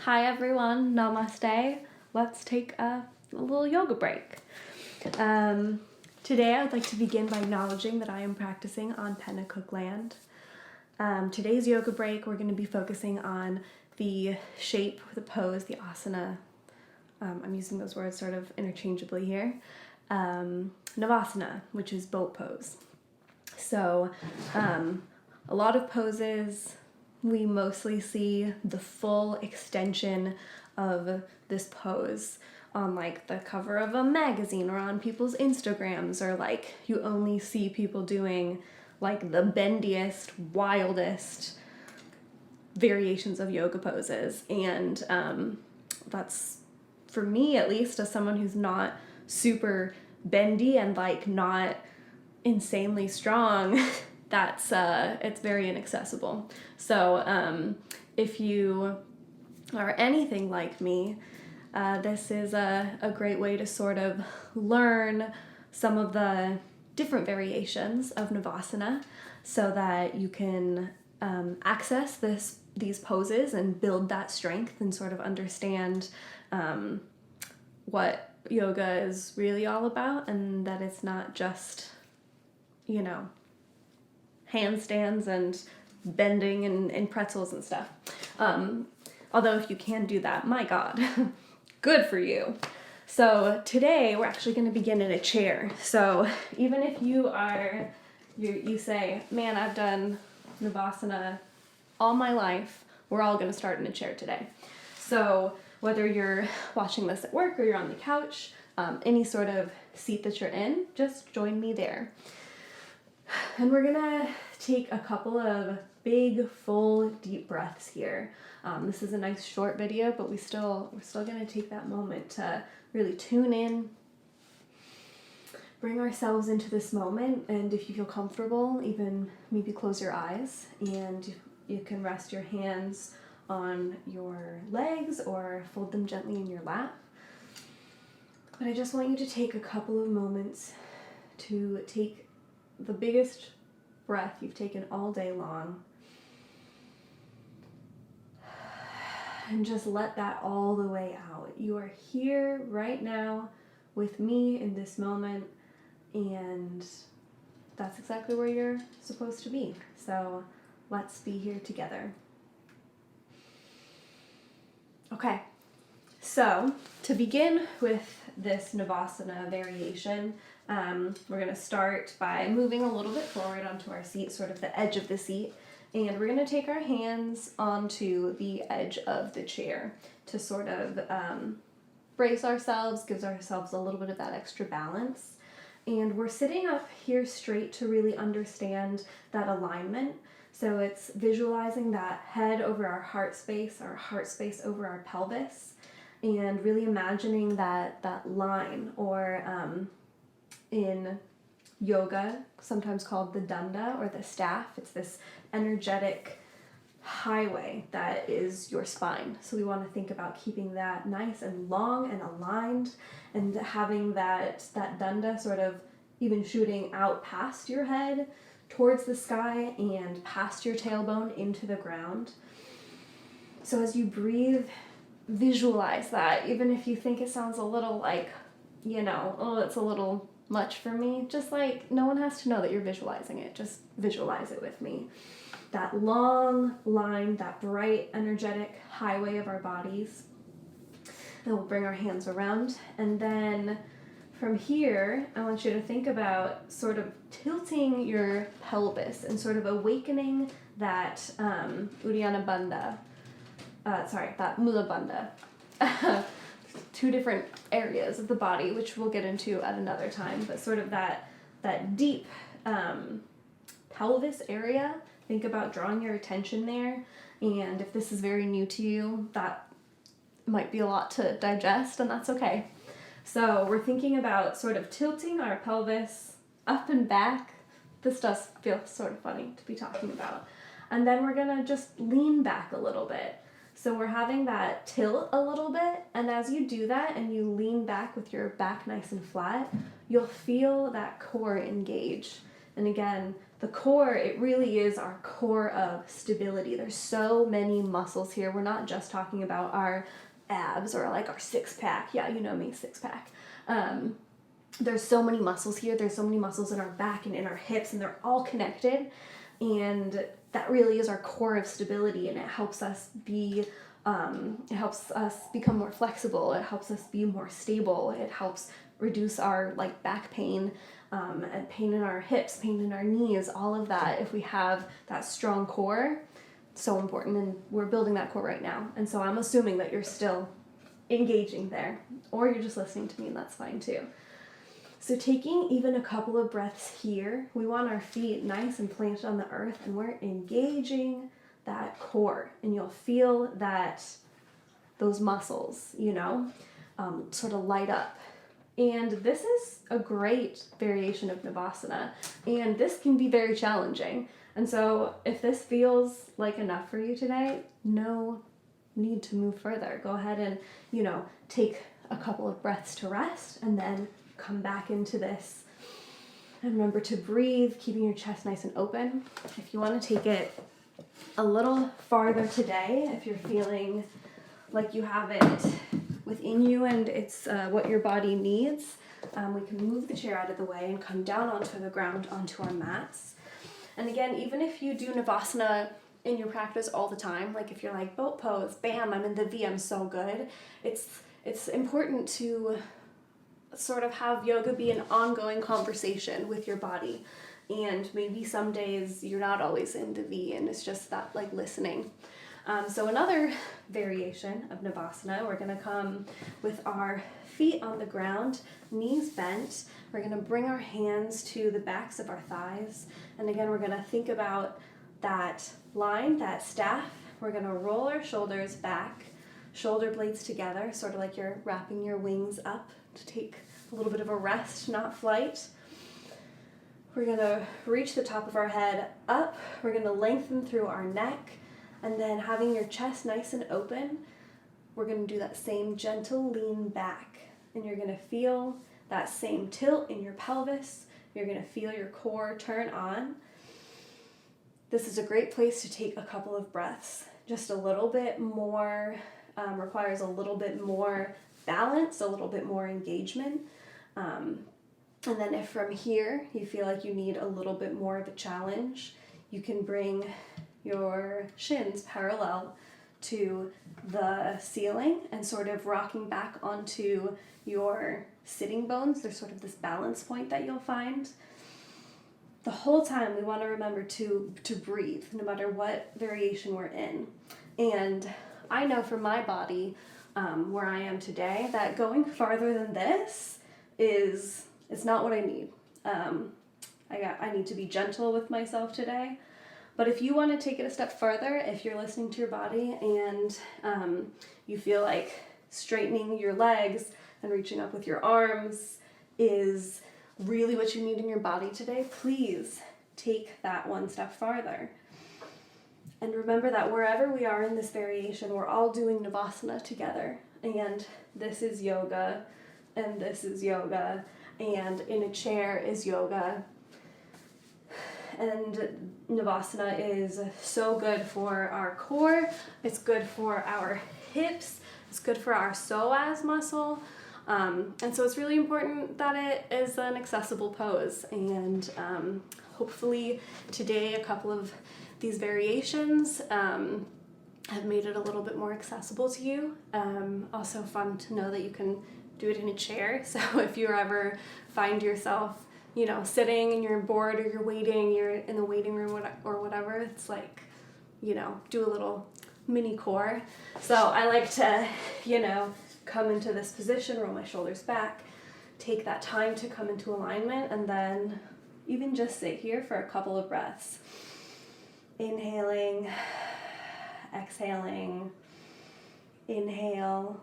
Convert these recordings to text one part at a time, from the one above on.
Hi everyone, namaste. Let's take a little yoga break. Today I would like to begin by acknowledging that I am practicing on Pennacook land. Today's yoga break, we're going to be focusing on the shape, the pose, the asana. I'm using those words sort of interchangeably here. Navasana, which is boat pose. So a lot of poses, we mostly see the full extension of this pose on like the cover of a magazine or on people's Instagrams, or like you only see people doing like the bendiest, wildest variations of yoga poses. And that's, for me at least, as someone who's not super bendy and like not insanely strong, that's it's very inaccessible. So if you are anything like me, this is a great way to sort of learn some of the different variations of Navasana so that you can access these poses and build that strength and sort of understand what yoga is really all about, and that it's not just, handstands and bending and pretzels and stuff. Although if you can do that, my God, good for you. So today we're actually going to begin in a chair. So even if you say, man, I've done Navasana all my life, we're all going to start in a chair today. So whether you're watching this at work or you're on the couch, any sort of seat that you're in, just join me there. And we're gonna take a couple of big, full, deep breaths here. This is a nice short video, but we're still gonna take that moment to really tune in, bring ourselves into this moment, and if you feel comfortable, even maybe close your eyes, and you can rest your hands on your legs or fold them gently in your lap. But I just want you to take a couple of moments to take the biggest breath you've taken all day long, and just let that all the way out. You are here right now with me in this moment, and that's exactly where you're supposed to be. So let's be here together. Okay, so to begin with this Navasana variation, we're going to start by moving a little bit forward onto our seat, sort of the edge of the seat, and we're going to take our hands onto the edge of the chair to sort of brace ourselves, gives ourselves a little bit of that extra balance. And we're sitting up here straight to really understand that alignment. So it's visualizing that head over our heart space over our pelvis, and really imagining that line, or in yoga, sometimes called the danda or the staff. It's this energetic highway that is your spine. So we want to think about keeping that nice and long and aligned, and having that danda sort of even shooting out past your head towards the sky and past your tailbone into the ground. So as you breathe, visualize that. Even if you think it sounds a little like, it's a little much for me, just like, no one has to know that you're visualizing it. Just visualize it with me. That long line, that bright, energetic highway of our bodies. And we'll bring our hands around. And then from here, I want you to think about sort of tilting your pelvis and sort of awakening that Uddiyana Bandha. That Mula Bandha. Two different areas of the body, which we'll get into at another time, but sort of that deep pelvis area. Think about drawing your attention there, and if this is very new to you, that might be a lot to digest, and that's okay. So we're thinking about sort of tilting our pelvis up and back. This does feel sort of funny to be talking about. And then we're gonna just lean back a little bit. So we're having that tilt a little bit, and as you do that and you lean back with your back nice and flat, you'll feel that core engage. And again, the core, it really is our core of stability. There's so many muscles here. We're not just talking about our abs or like our six pack. Yeah, you know me, six pack. There's so many muscles here. There's so many muscles in our back and in our hips, and they're all connected. And that really is our core of stability, and it helps us become more flexible. It helps us be more stable. It helps reduce our like back pain, and pain in our hips, pain in our knees, all of that. If we have that strong core, so important, and we're building that core right now. And so I'm assuming that you're still engaging there, or you're just listening to me, and that's fine too. So taking even a couple of breaths here, we want our feet nice and planted on the earth, and we're engaging that core, and you'll feel that those muscles, sort of light up. And this is a great variation of Navasana, and this can be very challenging. And so if this feels like enough for you today, no need to move further. Go ahead and, take a couple of breaths to rest, and then come back into this. And remember to breathe, keeping your chest nice and open. If you want to take it a little farther today, if you're feeling like you have it within you and it's what your body needs, we can move the chair out of the way and come down onto the ground, onto our mats. And again, even if you do Navasana in your practice all the time, like if you're like boat pose, bam, I'm in the V, I'm so good, it's important to sort of have yoga be an ongoing conversation with your body. And maybe some days you're not always in the V, and it's just that like listening. So another variation of Navasana, we're going to come with our feet on the ground, knees bent. We're going to bring our hands to the backs of our thighs. And again, we're going to think about that line, that staff. We're going to roll our shoulders back, shoulder blades together, sort of like you're wrapping your wings up to take a little bit of a rest, not flight. We're going to reach the top of our head up. We're going to lengthen through our neck. And then having your chest nice and open, we're going to do that same gentle lean back. And you're going to feel that same tilt in your pelvis. You're going to feel your core turn on. This is a great place to take a couple of breaths. Just a little bit more, requires a little bit more balance, a little bit more engagement. And then if from here you feel like you need a little bit more of a challenge, you can bring your shins parallel to the ceiling and sort of rocking back onto your sitting bones. There's sort of this balance point that you'll find. The whole time we want to remember to breathe, no matter what variation we're in. And I know for my body, where I am today, that going farther than this it's not what I need. I need to be gentle with myself today. But if you want to take it a step further, if you're listening to your body and you feel like straightening your legs and reaching up with your arms is really what you need in your body today, please take that one step farther. And remember that wherever we are in this variation, we're all doing Navasana together. And this is yoga, and this is yoga, and in a chair is yoga. And Navasana is so good for our core, it's good for our hips, it's good for our psoas muscle, and so it's really important that it is an accessible pose. And hopefully today a couple of these variations have made it a little bit more accessible to you. Also fun to know that you can do it in a chair, so if you ever find yourself sitting and you're bored or you're waiting, you're in the waiting room or whatever, it's like, do a little mini core. So I like to, come into this position, roll my shoulders back, take that time to come into alignment, and then even just sit here for a couple of breaths. Inhaling, exhaling, inhale,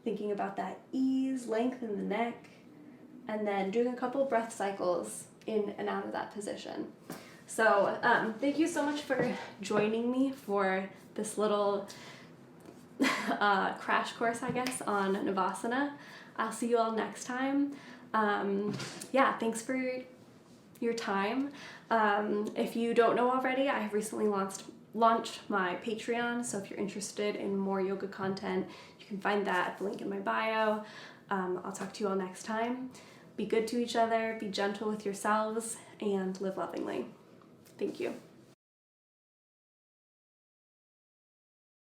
thinking about that ease, length in the neck, and then doing a couple breath cycles in and out of that position. So thank you so much for joining me for this little crash course, I guess, on Navasana. I'll see you all next time. Thanks for your time. If you don't know already, I have recently launched my Patreon, so if you're interested in more yoga content, you can find that at the link in my bio. I'll talk to you all next time. Be good to each other, be gentle with yourselves, and live lovingly. Thank you.